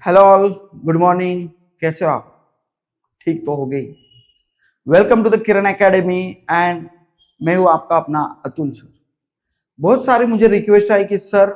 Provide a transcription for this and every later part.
Hello all, good morning. कैसे हो आप? ठीक तो हो गई। Welcome to the Kiran academy and मैं हूं आपका अपना अतुल सर। बहुत सारी मुझे रिक्वेस्ट आई कि सर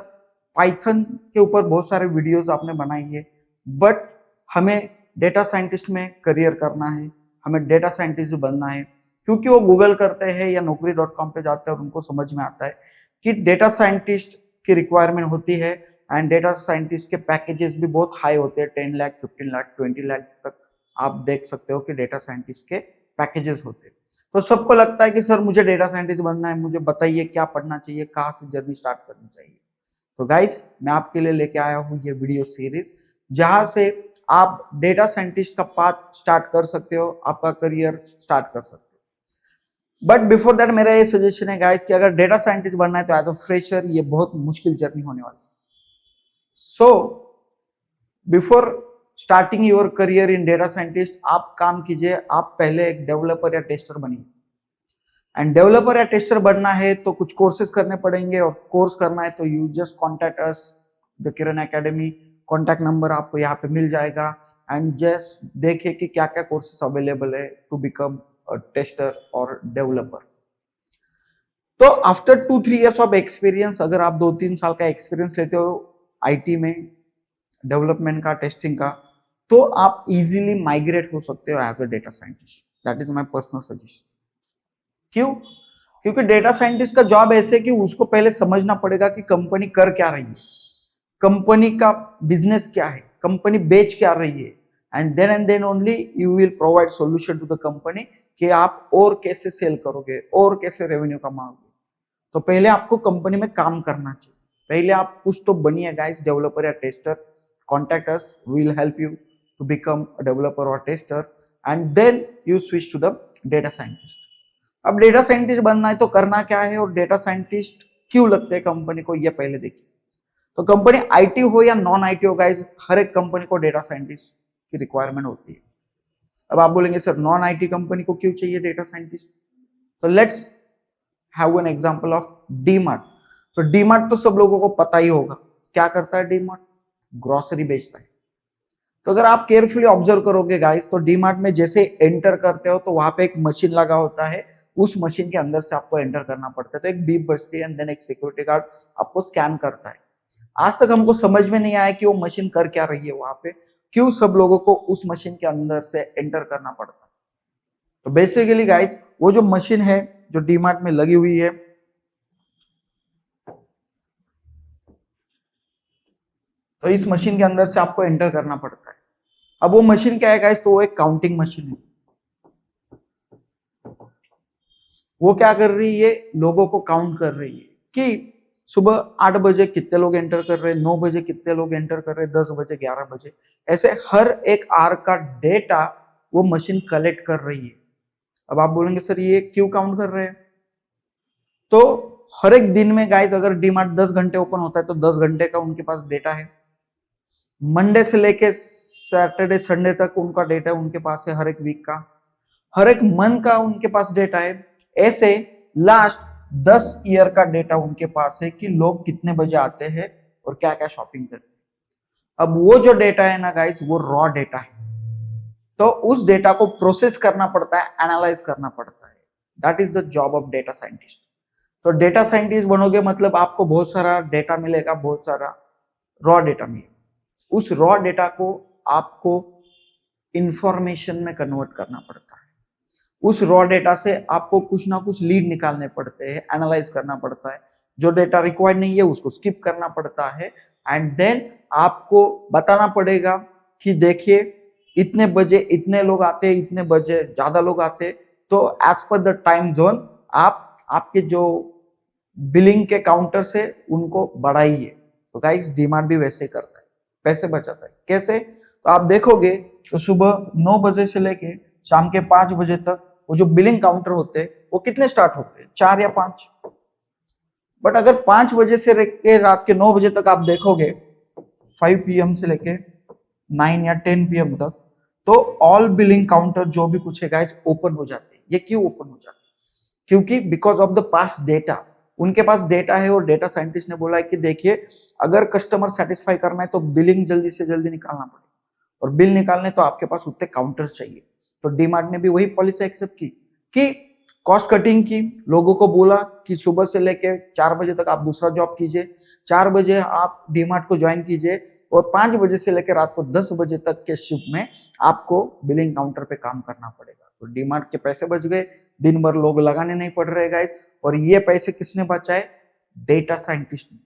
पाइथन के ऊपर बहुत सारे वीडियोस आपने बनाई है, बट हमें डेटा साइंटिस्ट में करियर करना है, हमें डेटा साइंटिस्ट बनना है। क्योंकि वो गूगल करते हैं या naukri.com पे जाते हैं और उनको समझ में आता है कि डेटा साइंटिस्ट की रिक्वायरमेंट होती है एंड डेटा साइंटिस्ट के पैकेजेस भी बहुत हाई होते हैं। 10 लाख, 15 लाख, 20 लाख तक आप देख सकते हो कि डेटा साइंटिस्ट के पैकेजेस होते हैं। तो सबको लगता है कि सर मुझे डेटा साइंटिस्ट बनना है, मुझे बताइए क्या पढ़ना चाहिए, कहाँ से जर्नी स्टार्ट करनी चाहिए। तो गाइस, मैं आपके लिए लेके आया हूँ ये वीडियो सीरीज, जहां से आप डेटा साइंटिस्ट का पाथ स्टार्ट कर सकते हो, आपका करियर स्टार्ट कर सकते हो। बट बिफोर दैट मेरा ये सजेशन है गाइस कि अगर डेटा साइंटिस्ट बनना है तो एज अ फ्रेशर ये बहुत मुश्किल जर्नी होने वाली है। So before starting your career in data scientist, आप काम कीजिए, आप पहले एक डेवलपर या टेस्टर बनिए। एंड डेवलपर या टेस्टर बनना है तो कुछ कोर्सेज करने पड़ेंगे, और कोर्स करना है तो you just contact us the Kiran academy. Contact number आपको यहाँ पे मिल जाएगा एंड जस्ट देखिए कि क्या क्या कोर्सेज अवेलेबल है टू बिकम टेस्टर और डेवलपर। तो आफ्टर 2-3 इयर्स ऑफ एक्सपीरियंस, अगर आप 2-3 साल का एक्सपीरियंस लेते हो आईटी में, डेवलपमेंट का, टेस्टिंग का, तो आप इजीली माइग्रेट हो सकते हो as a data scientist. That is my personal suggestion. क्यों? क्योंकि डेटा साइंटिस्ट का जॉब ऐसे कि उसको पहले समझना पड़ेगा कि कंपनी कर क्या रही है, कंपनी का बिजनेस क्या है, कंपनी बेच क्या रही है, and then only you will provide solution to the company कि आप और कैसे सेल करोगे और कैसे रेवेन्यू कमाओगे। तो पहले आपको कंपनी में काम करना चाहिए, पहले आप कुछ तो बनिए गाइस, डेवलपर या tester. Contact us, we will help you to become a developer or tester and then you switch to the data scientist. अब डेटा साइंटिस्ट बनना है तो करना क्या है और डेटा साइंटिस्ट क्यों लगते हैं कंपनी को, ये पहले देखिए। तो कंपनी आईटी हो या नॉन आईटी हो गाइस, हर एक कंपनी को डेटा साइंटिस्ट की रिक्वायरमेंट होती है। अब आप बोलेंगे सर नॉन आईटी कंपनी को क्यों चाहिए डेटा साइंटिस्ट? तो let's have an example of DMart. तो डीमार्ट तो सब लोगों को पता ही होगा, क्या करता है डीमार्ट? ग्रोसरी बेचता है। तो अगर आप केयरफुली ऑब्जर्व करोगे गाइस, तो डीमार्ट में जैसे एंटर करते हो तो वहां पे एक मशीन लगा होता है, उस मशीन के अंदर से आपको एंटर करना पड़ता है। तो एक बीप बजती है एंड देन एक सिक्योरिटी गार्ड आपको स्कैन करता है। आज तक हमको समझ में नहीं आया कि वो मशीन कर क्या रही है वहां पे, क्यों सब लोगों को उस मशीन के अंदर से एंटर करना पड़ता है। तो बेसिकली गाइस, वो जो मशीन है जो डीमार्ट में लगी हुई है, तो इस मशीन के अंदर से आपको एंटर करना पड़ता है। अब वो मशीन क्या है गाइस? तो वो एक काउंटिंग मशीन है। वो क्या कर रही है? लोगों को काउंट कर रही है कि सुबह 8 बजे कितने लोग एंटर कर रहे हैं, 9 बजे कितने लोग एंटर कर रहे हैं, 10 बजे, 11 बजे, ऐसे हर एक आवर का डेटा वो मशीन कलेक्ट कर रही है। अब आप बोलेंगे सर ये क्यों काउंट कर रहे हैं? तो हर एक दिन में गाइस, अगर डीमार्ट 10 घंटे ओपन होता है तो 10 घंटे का उनके पास डेटा है। मंडे से लेके सैटरडे संडे तक उनका डेटा उनके पास है, हर एक वीक का, हर एक मंथ का उनके पास डेटा है। ऐसे लास्ट 10 ईयर का डेटा उनके पास है कि लोग कितने बजे आते हैं और क्या क्या शॉपिंग करते हैं। अब वो जो डेटा है ना गाइस, वो रॉ डेटा है, तो उस डेटा को प्रोसेस करना पड़ता है, एनालाइज करना पड़ता है। That is the job of data scientist. तो डेटा साइंटिस्ट बनोगे मतलब आपको बहुत सारा डेटा मिलेगा, बहुत सारा रॉ डेटा मिलेगा। उस रॉ डेटा को आपको इंफॉर्मेशन में कन्वर्ट करना पड़ता है। उस रॉ डेटा से आपको कुछ ना कुछ लीड निकालने पड़ते हैं, एनालाइज करना पड़ता है। जो डेटा रिक्वायर्ड नहीं है उसको स्किप करना पड़ता है एंड देन आपको बताना पड़ेगा कि देखिए इतने बजे इतने लोग आते हैं, इतने बजे ज्यादा लोग आते हैं, तो as per the time zone आप आपके जो बिलिंग के काउंटर से उनको बढ़ाइए। तो गाइस, डीमार्ट भी वैसे ही करता है, पैसे बचाता है। कैसे? तो आप देखोगे तो सुबह 9 बजे से लेके शाम के 5 बजे तक वो जो बिलिंग काउंटर होते हैं वो कितने स्टार्ट होते हैं? 4 या 5। बट अगर 5 बजे से लेके रात के 9 बजे तक आप देखोगे, 5 PM से लेके 9 या 10 PM तक, तो ऑल बिलिंग काउंटर जो भी कुछ है गाइस ओपन हो जाते हैं। ये क्यों ओपन हो जाते हैं? क्योंकि because of the past data, उनके पास डेटा है और डेटा साइंटिस्ट ने बोला है कि देखिए अगर कस्टमर सेटिस्फाई करना है तो बिलिंग जल्दी से जल्दी निकालना पड़ेगा, और बिल निकालने तो आपके पास उतने काउंटर्स चाहिए। तो डीमार्ट ने भी वही पॉलिसी एक्सेप्ट की कि कॉस्ट कटिंग की, लोगों को बोला कि सुबह से लेके 4 बजे तक आप दूसरा जॉब कीजिए, 4 बजे आप डीमार्ट को ज्वाइन कीजिए और 5 बजे से लेकर रात को 10 बजे तक के शिफ्ट में आपको बिलिंग काउंटर पे काम करना पड़ेगा। तो डीमार्ट के पैसे बच गए, दिन भर लोग लगाने नहीं पड़ रहे गाइस, और ये पैसे किसने बचाए? डेटा साइंटिस्ट ने।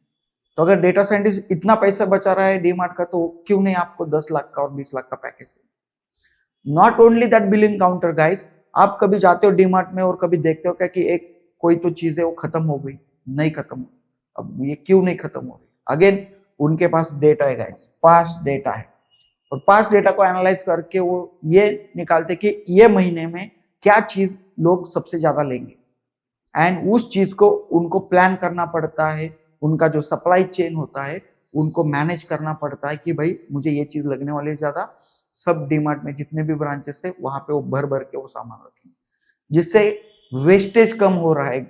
तो अगर डेटा साइंटिस्ट इतना पैसा बचा रहा है डीमार्ट का, तो क्यों नहीं आपको 10 लाख का और 20 लाख का package they. Not only that billing counter guys, आप कभी जाते हो डीमार्ट में और कभी देखते हो क्या कि एक कोई तो चीज है वो खत्म हो गई, नहीं खत्म हो, अब ये क्यों नहीं खत्म हो रही? अगेन उनके पास डेटा है गाइस, पास्ट डेटा है, और पास्ट डेटा को एनालाइज करके वो ये निकालते कि ये महीने में क्या चीज लोग सबसे ज्यादा लेंगे, एंड उस चीज को उनको प्लान करना पड़ता है। उनका जो सप्लाई चेन होता है उनको मैनेज करना पड़ता है कि भाई मुझे ये चीज लगने वाली है ज्यादा, सब डीमार्ट में जितने भी ब्रांचेस है वहां पे वो भर भर के वो सामान रखेंगे, जिससे वेस्टेज कम हो रहा है,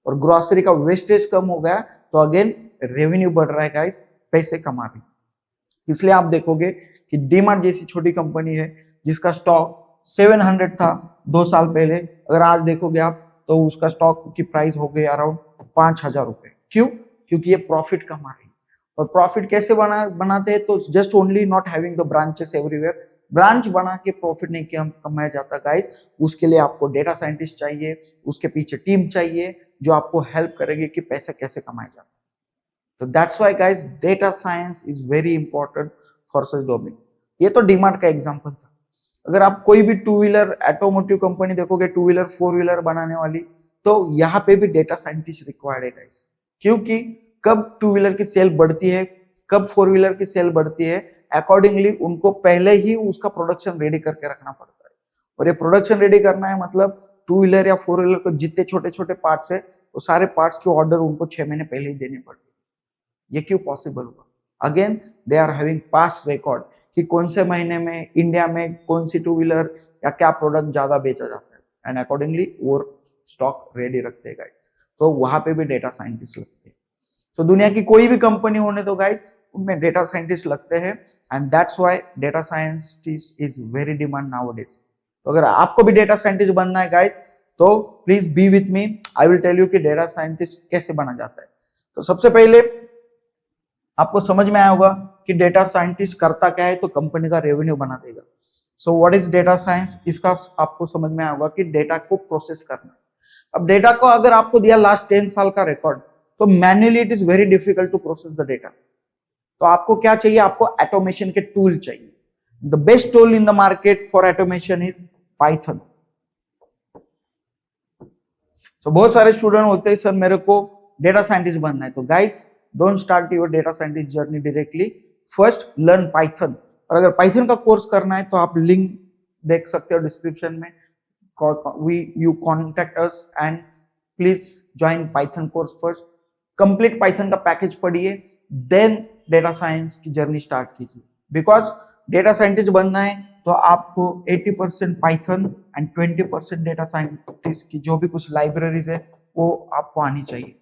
और ग्रोसरी का वेस्टेज कम हो गया तो अगेन रेवेन्यू बढ़ रहा है गाइस, पैसे कमा रहे। इसलिए आप देखोगे कि डीमार्ट जैसी छोटी कंपनी है जिसका स्टॉक 700 था 2 साल पहले, अगर आज देखोगे आप तो उसका स्टॉक की प्राइस हो गई अराउंड 5000 रुपए। क्यों? क्योंकि ये प्रॉफिट कमा रही है। और प्रॉफिट कैसे बनाते हैं? तो just only not having the branches everywhere, branch बना के प्रॉफिट नहीं कमाया जाता गाइस, उसके लिए आपको डेटा साइंटिस्ट चाहिए, उसके पीछे टीम चाहिए जो आपको हेल्प करेगी कि पैसे कैसे कमाए जाते हैं। तो that's why guys data science is very important for such domain. ये तो डीमार्ट का एग्जांपल था। अगर आप कोई भी टू व्हीलर ऑटोमोटिव कंपनी देखोगे, टू व्हीलर 4 व्हीलर बनाने वाली, तो यहाँ पे भी डेटा साइंटिस्ट रिक्वायर्ड है गाइस, क्योंकि कब टू व्हीलर की सेल बढ़ती है, कब 4 व्हीलर की सेल बढ़ती है, अकॉर्डिंगली उनको पहले ही उसका प्रोडक्शन रेडी करके रखना पड़ता है। और ये प्रोडक्शन रेडी करना है मतलब टू व्हीलर या 4 व्हीलर को जितने छोटे छोटे पार्ट्स है वो सारे पार्ट्स के ऑर्डर उनको 6 महीने पहले ही देने पड़ते हैं। ये क्यों पॉसिबल हुआ? Again they are having past record कि कौन से महीने में इंडिया में कौन सी टू व्हीलर या क्या प्रोडक्ट ज्यादा बेचा जाता है, एंड अकॉर्डिंगली वो स्टॉक रेडी रखते हैं गाइस। तो वहां पे भी डेटा साइंटिस्ट लगते हैं। तो दुनिया की कोई भी कंपनी होने दो गाइस, उनमें डेटा साइंटिस्ट लगते हैं, and that's why data scientist is very demand nowadays. तो अगर आपको भी डेटा साइंटिस्ट बनना है गाइस, तो please be with me, I will tell you कि डेटा साइंटिस्ट कैसे बना जाता है। तो सबसे पहले आपको समझ में आया होगा कि डेटा साइंटिस्ट करता क्या है, तो कंपनी का रेवेन्यू बना देगा। So what is data science? इसका आपको समझ में आया होगा कि डेटा को प्रोसेस करना। अब डेटा को अगर आपको दिया लास्ट 10 साल का रिकॉर्ड, तो manually it is very difficult to process the data. तो आपको क्या चाहिए? आपको ऑटोमेशन के टूल चाहिए। The best tool in the market for automation is Python. तो बहुत सारे स्टूडेंट होते हैं, सर मेरे को डेटा साइंटिस्ट बनना है। तो guys don't start your data scientist journey directly, first learn Python. और अगर पाइथन का कोर्स करना है तो आप लिंक देख सकते हो डिस्क्रिप्शन में, you contact us and please join Python course first, complete Python का पैकेज पढ़िए, then डेटा साइंस की जर्नी स्टार्ट कीजिए। बिकॉज डेटा साइंटिस्ट बनना है तो आपको 80% पाइथन एंड 20% डेटा साइंटिस्ट की जो भी कुछ लाइब्रेरीज है वो आपको आनी चाहिए,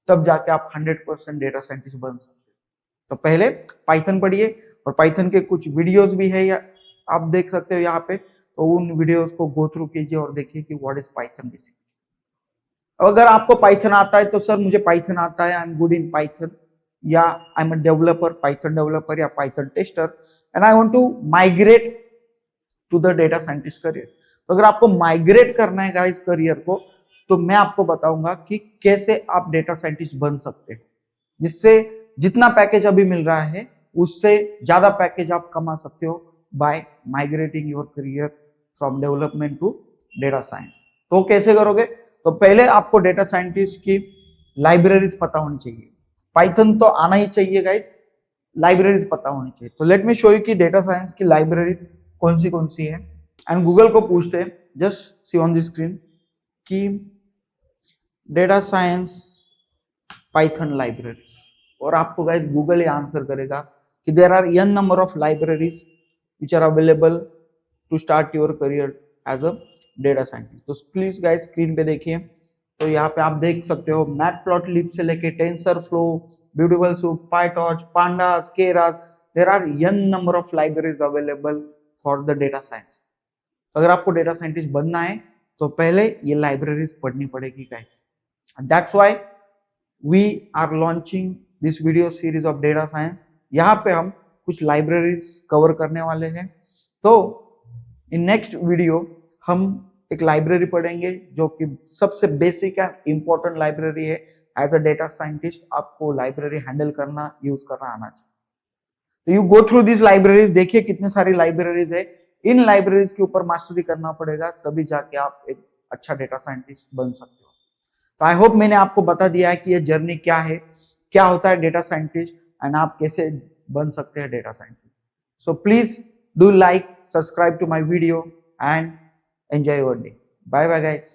तब जाके आप 100% डेटा साइंटिस्ट बन सकते हैं। तो पहले पाइथन पढ़िए, और पाइथन के कुछ वीडियोस भी है या आप देख सकते हो यहाँ पे, तो उन वीडियोस को गो थ्रू कीजिए और देखिए कि व्हाट इज पाइथन बेसिक। अगर आपको पाइथन आता है तो सर मुझे पाइथन आता है, I am good in Python, या I am a developer, Python developer या Python tester, and I want to migrate to the data scientist career. तो अगर आपको माइग्रेट करना है गाइस करियर को, तो मैं आपको बताऊंगा कि कैसे आप डेटा साइंटिस्ट बन सकते हो, जिससे जितना पैकेज अभी मिल रहा है उससे ज्यादा पैकेज आप कमा सकते हो by migrating your career from development to data science. तो कैसे करोगे? तो पहले आपको डेटा साइंटिस्ट की लाइब्रेरीज पता होनी चाहिए। पाइथन तो आना ही चाहिए गाइस, लाइब्रेरीज पता होनी चाहिए। तो लेट मी शो यू कि डेटा साइंस की लाइब्रेरीज कौन सी है, एंड गूगल को पूछते हैं, just see on the screen कि डेटा साइंस पाइथन लाइब्रेरीज, और आपको गाइस गूगल ही आंसर करेगा कि there are n number of libraries which are available to start your career as a data scientist। तो प्लीज गाइस स्क्रीन पे देखिए तो यहाँ पे आप देख सकते हो मैटप्लॉटलिब से लेके TensorFlow, beautiful soup, PyTorch, pandas, Keras, there are n number of libraries available for the data science. अगर आपको डेटा साइंटिस्ट बनना है तो पहले ये लाइब्रेरीज पढ़नी पड़ेगी guys. That's why we are launching this video series of data science. यहाँ पे हम कुछ लाइब्रेरीज कवर करने वाले हैं। तो इन नेक्स्ट वीडियो हम एक लाइब्रेरी पढ़ेंगे जो कि सबसे बेसिक एंड इंपॉर्टेंट लाइब्रेरी है। एज अ डेटा साइंटिस्ट आपको लाइब्रेरी हैंडल करना, यूज करना आना चाहिए। तो you go through this libraries, देखिए कितनी सारी लाइब्रेरीज है। इन लाइब्रेरीज के ऊपर मास्टरी करना पड़ेगा, तभी जाके आप एक अच्छा डेटा साइंटिस्ट बन सकते हो। तो आई होप मैंने आपको बता दिया है कि ये जर्नी क्या है, क्या होता है डेटा साइंटिस्ट, एंड आप कैसे बन सकते हैं data scientist. So please do like, subscribe to my video and enjoy your day. Bye bye guys.